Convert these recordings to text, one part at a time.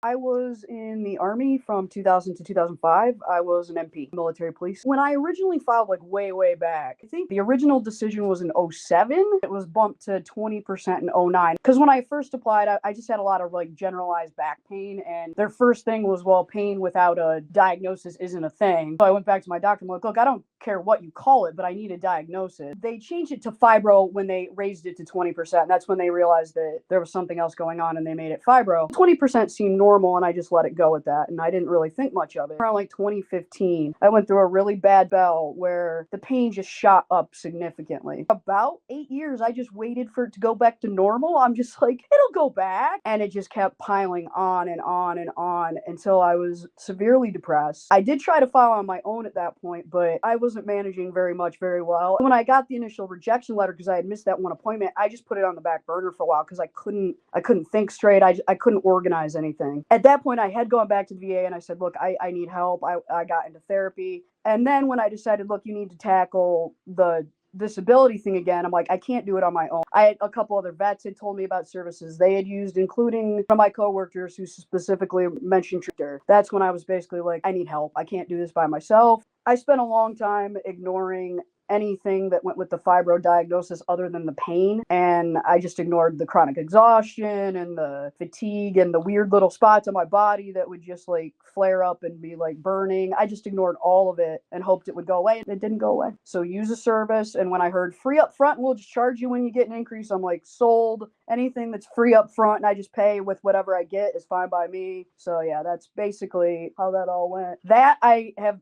I was in the Army from 2000 to 2005. I was an MP, military police. When I originally filed, like way back, I think the original decision was in '07. It was bumped to 20% in '09. Because when I first applied, I just had a lot of like generalized back pain. And their first thing was, well, pain without a diagnosis isn't a thing. So I went back to my doctor. I'm like, look, I don't care what you call it, but I need a diagnosis. They changed it to fibro when they raised it to 20%. That's when they realized that there was something else going on and they made it fibro. 20% seemed normal and I just let it go at that. And I didn't really think much of it. Around like 2015, I went through a really bad spell where the pain just shot up significantly. About 8 years, I just waited for it to go back to normal. I'm just like, it'll go back. And it just kept piling on and on and on until I was severely depressed. I did try to file on my own at that point, but I wasn't managing very well. When I got the initial rejection letter, because I had missed that one appointment, I just put it on the back burner for a while because I couldn't think straight. I couldn't organize anything. At that point, I had gone back to the VA and I said, look, I need help. I got into therapy. And then when I decided, look, you need to tackle the disability thing again, I'm like, I can't do it on my own. I had a couple other vets had told me about services they had used, including one of my coworkers who specifically mentioned Trajector. That's when I was basically like, I need help. I can't do this by myself. I spent a long time ignoring anything that went with the fibro diagnosis other than the pain. And I just ignored the chronic exhaustion and the fatigue and the weird little spots on my body that would just like flare up and be like burning. I just ignored all of it and hoped it would go away. It didn't go away. So use a service. And when I heard free up front, we'll just charge you when you get an increase, I'm like, sold. Anything that's free up front and I just pay with whatever I get is fine by me. So yeah, that's basically how that all went. That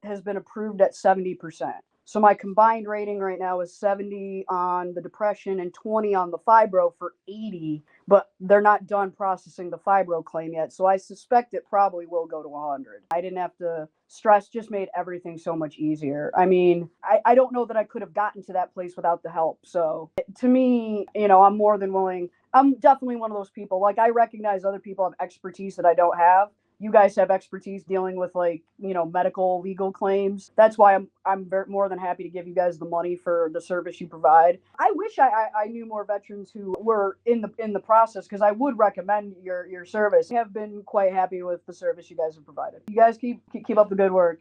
has been approved at 70%. So my combined rating right now is 70 on the depression and 20 on the fibro for 80, but they're not done processing the fibro claim yet. So I suspect it probably will go to 100. I didn't have to stress, just made everything so much easier. I mean, I don't know that I could have gotten to that place without the help. So to me, I'm more than willing. I'm definitely one of those people. Like, I recognize other people have expertise that I don't have. You guys have expertise dealing with medical legal claims. That's why I'm more than happy to give you guys the money for the service you provide. I wish I knew more veterans who were in the process, because I would recommend your service. I have been quite happy with the service you guys have provided. You guys keep up the good work.